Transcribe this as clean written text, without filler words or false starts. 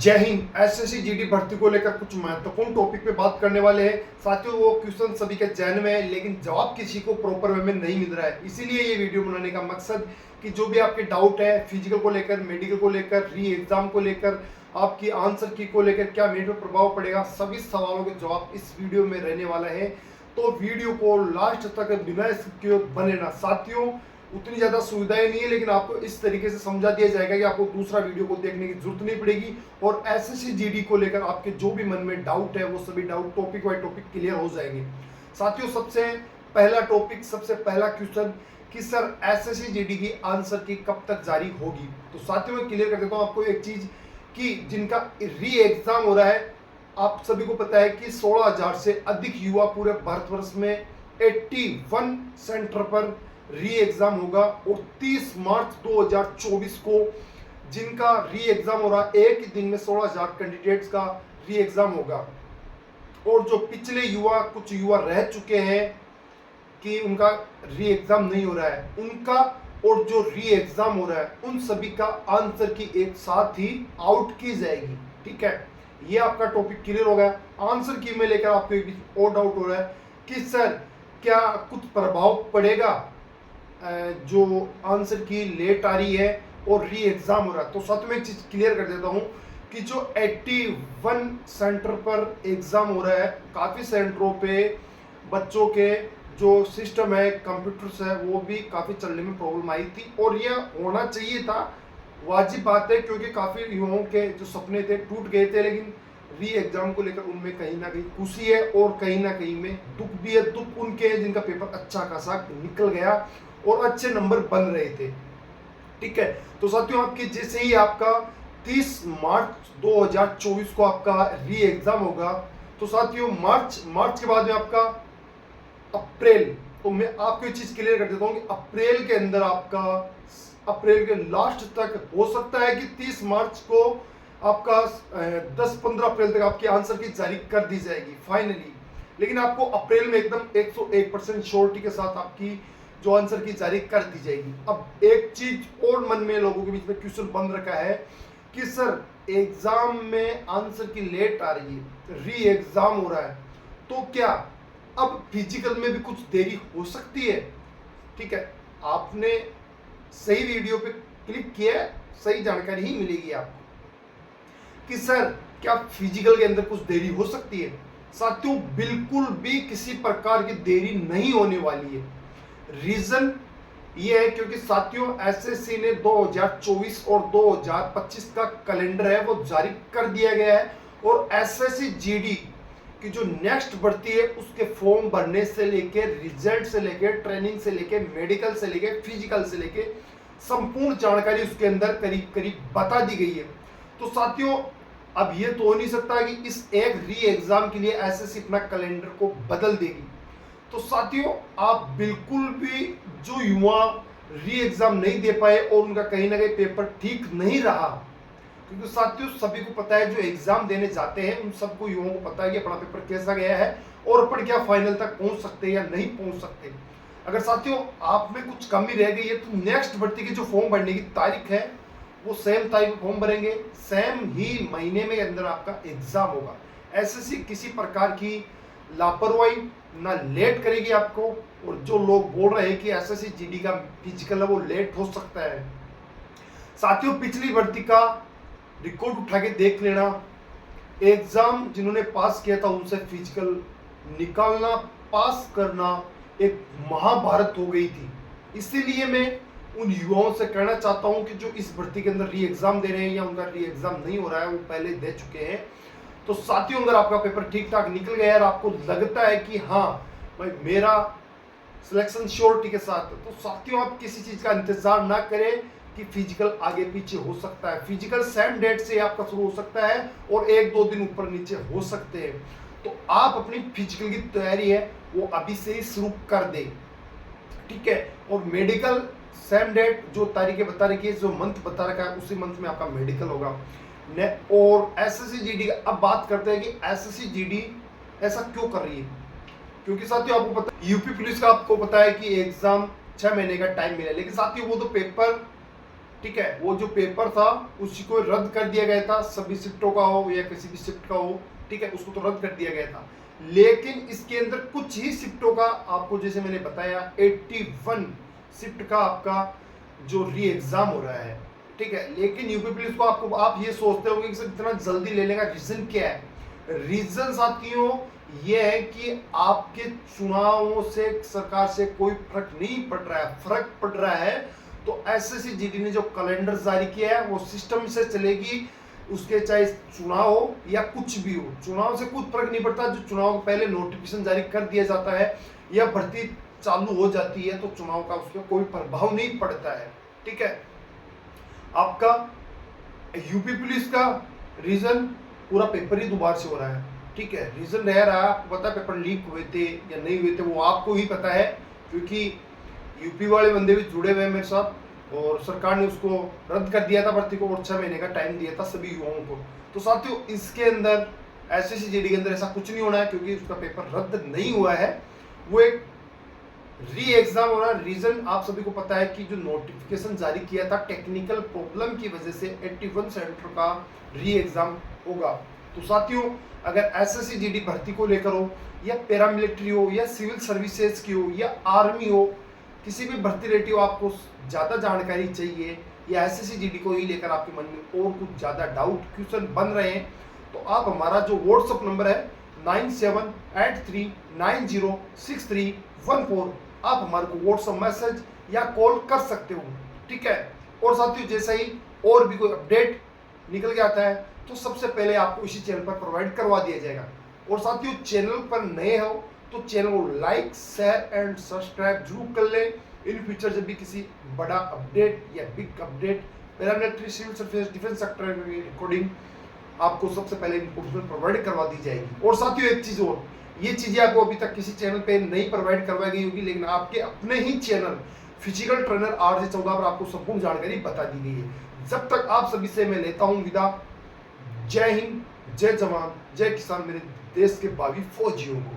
जय Hind. SSC GD भर्ती को लेकर कुछ महत्वपूर्ण टॉपिक पे बात करने वाले हैं साथियों। वो क्वेश्चन सभी के जहन में है लेकिन जवाब किसी को प्रॉपर वे में नहीं मिल रहा है, इसीलिए ये वीडियो बनाने का मकसद कि जो भी आपके डाउट है फिजिकल को लेकर, मेडिकल को लेकर, री एग्जाम को लेकर, आपकी आंसर की को लेकर क्या मेरे पर प्रभाव पड़ेगा, सभी सवालों के जवाब इस वीडियो में रहने वाला है। तो वीडियो को लास्ट तक बिना स्किप किए बने रहना साथियों। उतनी ज़्यादा सुविधाएं नहीं है लेकिन आपको इस तरीके से समझा दिया जाएगा कि आपको दूसरा वीडियो को देखने की जरूरत नहीं पड़ेगी और एसएससी जीडी को लेकर आपके जो भी मन में डाउट है वो सभी doubt topic by topic clear हो जाएंगे साथियों। सबसे पहला टॉपिक, सबसे पहला क्वेश्चन कि सर एसएससी जीडी की आंसर की कब तक जारी होगी। तो साथियों मैं क्लियर कर देता हूँ आपको एक चीज कि जिनका री एग्जाम हो रहा है, आप सभी को पता है कि 16,000 से अधिक युवा पूरे भारतवर्ष में 81 सेंटर पर री एग्जाम होगा और 30 मार्च 2024 को जिनका री एग्जाम हो रहा है, एक ही दिन में 16,000 कैंडिडेट्स का री एग्जाम होगा। और जो पिछले कुछ युवा रह चुके हैं कि उनका री एग्जाम नहीं हो रहा है, उनका और जो री एग्जाम हो रहा है उन सभी का आंसर की एक साथ ही आउट की जाएगी। ठीक है, ये आपका टॉपिक क्लियर हो गया। आंसर की में लेकर आपको एक और डाउट हो रहा है कि सर क्या कुछ प्रभाव पड़ेगा जो आंसर की लेट आ रही है और री एग्जाम हो रहा है। तो साथ में एक चीज क्लियर कर देता हूं कि जो 81 सेंटर पर एग्जाम हो रहा है, काफी सेंटरों पे बच्चों के जो सिस्टम है, कंप्यूटर्स है, वो भी काफी चलने में प्रॉब्लम आई थी और ये होना चाहिए था, वाजिब बात है, क्योंकि काफी युवाओं के जो सपने थे टूट गए थे। लेकिन री एग्जाम को लेकर उनमें कहीं ना कहीं खुशी है और कहीं ना कहीं में दुख भी है। दुख उनके हैं जिनका पेपर अच्छा खासा निकल गया और अच्छे नंबर बन रहे थे। ठीक है, तो साथियों आपके जैसे ही आपका 30 मार्च 2024 को आपका री एग्जाम होगा, तो साथियों मार्च के बाद में आपका अप्रैल, तो मैं आपको एक चीज क्लियर कर देता हूं कि अप्रैल के अंदर आपका अप्रैल के लास्ट तक हो सकता है कि 30 मार्च को आपका 10-15 अप्रैल तक आपकी आंसर की जारी कर दी जाएगी फाइनली। लेकिन आपको अप्रैल में एकदम 101% श्योरिटी के साथ आपकी जो आंसर की जारी कर दी जाएगी। अब एक चीज और मन में लोगों के बीच में क्वेश्चन बन रखा है कि सर एग्जाम में आंसर की लेट आ रही है, री एग्जाम हो रहा है, तो क्या अब फिजिकल में भी कुछ देरी हो सकती है। ठीक है, आपने सही वीडियो पे क्लिक किया है, सही जानकारी ही मिलेगी आपको कि सर क्या फिजिकल के अंदर कुछ देरी हो सकती है। साथियों बिल्कुल भी किसी प्रकार की देरी नहीं होने वाली है। रीजन ये है क्योंकि साथियों एसएससी ने 2024 और 2025 का कैलेंडर है वो जारी कर दिया गया है और एसएससी जीडी की जो नेक्स्ट भर्ती है उसके फॉर्म भरने से लेके, रिजल्ट से लेके, ट्रेनिंग से लेके, मेडिकल से लेके, फिजिकल से लेके संपूर्ण जानकारी उसके अंदर करीब करीब बता दी गई है। तो साथियों अब ये तो हो नहीं सकता कि इस एक री एग्जाम के लिए एसएससी अपना कैलेंडर को बदल देगी। तो साथियों आप बिल्कुल भी जो युवा री एग्जाम नहीं दे पाए और उनका कहीं ना कहीं पेपर ठीक नहीं रहा, क्योंकि साथियों सभी को पता है जो एग्जाम देने जाते हैं उन सबको युवाओं को पता है कि अपना पेपर कैसा गया है और अपन क्या फाइनल तक पहुंच सकते हैं या नहीं पहुंच सकते। अगर साथियों आप में कुछ कमी रह गई है तो नेक्स्ट भर्ती की जो फॉर्म भरने की तारीख है वो सेम तारीख फॉर्म भरेंगे, सेम ही महीने में अंदर आपका एग्जाम होगा। एसएससी किसी प्रकार की लापरवाही ना लेट करेगी आपको। और जो लोग बोल रहे हैं कि एसएससी जीडी का फिजिकल है वो लेट हो सकता है, साथियों पिछली भर्ती का रिकॉर्ड उठा के देख लेना। एग्जाम जिन्होंने पास किया था उनसे फिजिकल निकालना, पास करना एक महाभारत हो गई थी। इसीलिए मैं उन युवाओं से कहना चाहता हूं कि जो इस भर्ती के अंदर री एग्जाम दे रहे हैं या उनका री एग्जाम नहीं हो रहा है, वो पहले दे चुके हैं, तो साथियों अगर आपका पेपर ठीक ठाक निकल गया और आपको लगता है कि हाँ भाई मेरा सिलेक्शन श्योरिटी के साथ, तो साथियों आप किसी चीज का इंतजार ना करें कि फिजिकल आगे पीछे हो सकता है। फिजिकल सेम डेट से आपका शुरू हो सकता है और 1-2 दिन ऊपर नीचे हो सकते हैं। तो आप अपनी फिजिकल की तैयारी है वो अभी से ही शुरू कर दें। ठीक है, और मेडिकल सेम डेट जो तारीखें बता रखी है, जो मंथ बता रखा है उसी मंथ में आपका मेडिकल होगा। और एसएससी जीडी अब बात करते हैं कि एसएससी जीडी ऐसा क्यों कर रही है, क्योंकि साथियों आपको पता यूपी पुलिस का आपको पता है कि एग्जाम 6 महीने का टाइम मिला, लेकिन साथियों वो तो पेपर ठीक है, वो जो पेपर था उसी को रद्द कर दिया गया था, सभी शिफ्टों का हो या किसी भी शिफ्ट का हो, ठीक है, उसको तो रद्द कर दिया गया था। लेकिन इसके अंदर कुछ ही शिफ्टों का आपको, जैसे मैंने बताया, 81 शिफ्ट का आपका जो री एग्जाम हो रहा है, ठीक है। लेकिन यूपी पुलिस को आपको, आप ये सोचते होंगे कि सर इतना जल्दी लेने का रीजन क्या है? रीजन साथियों ये है कि आपके चुनावों से सरकार से कोई फर्क नहीं पड़ रहा है। फर्क पड़ रहा है तो एसएससी जीडी ने जो कैलेंडर जारी किया है वो सिस्टम से चलेगी, उसके चाहे चुनाव हो या कुछ भी हो, चुनाव से कुछ फर्क नहीं पड़ता। जो चुनाव के पहले नोटिफिकेशन जारी कर दिया जाता है या भर्ती चालू हो जाती है तो चुनाव का उस पर कोई प्रभाव नहीं पड़ता है, ठीक है। आपका यूपी पुलिस का रीजन पूरा पेपर ही दोबारा से हो रहा है, ठीक है। रीजन रह रहा है, आपको पता है पेपर लीक हुए थे या नहीं हुए थे वो आपको ही पता है, क्योंकि यूपी वाले बंदे भी जुड़े हुए हैं मेरे साथ और सरकार ने उसको रद्द कर दिया था भर्ती को और 6 महीने का टाइम दिया था सभी युवाओं को। तो साथियों इसके अंदर एसएससी जीडी के अंदर ऐसा कुछ नहीं होना है, क्योंकि उसका पेपर रद्द नहीं हुआ है, वो एक री एग्जाम हो रहा है। रीजन आप सभी को पता है कि जो नोटिफिकेशन जारी किया था टेक्निकल प्रॉब्लम की वजह से 81 सेंटर का री एग्जाम होगा। तो साथियों अगर एसएससी जीडी भर्ती को लेकर हो या पैरामिलिट्री हो या सिविल सर्विसेज की हो या आर्मी हो, किसी भी भर्ती रेटी हो, आपको ज़्यादा जानकारी चाहिए या एसएससी जीडी को ही लेकर आपके मन में और कुछ ज़्यादा डाउट क्वेश्चन बन रहे हैं, तो आप हमारा जो व्हाट्सअप नंबर है 9783906314, आप हमारे को व्हाट्सअप मैसेज या कॉल कर सकते हो, ठीक है। और साथियों जैसे ही और भी कोई अपडेट निकल के आता है तो सबसे पहले आपको इसी चैनल पर प्रोवाइड करवा दिया जाएगा। और साथियों चैनल पर नए हो तो चैनल को लाइक शेयर एंड सब्सक्राइब जरूर कर लें। इन फ्यूचर जब भी किसी बड़ा अपडेट या big update paramilitary civil service defence sector के अकॉर्डिंग आपको सबसे पहले इन्फॉर्मेशन प्रोवाइड करवा दी जाएगी। और साथियों एक चीज़ और, ये चीज़ें आपको अभी तक किसी चैनल पे नहीं प्रोवाइड करवाई गई होगी, लेकिन आपके अपने ही चैनल फिजिकल ट्रेनर RJ14 पर आपको संपूर्ण जानकारी बता दी गई है। जब तक आप सभी से मैं लेता हूँ विदा। जय हिंद, जय जवान, जय किसान, मेरे देश के भावी फौजियों को।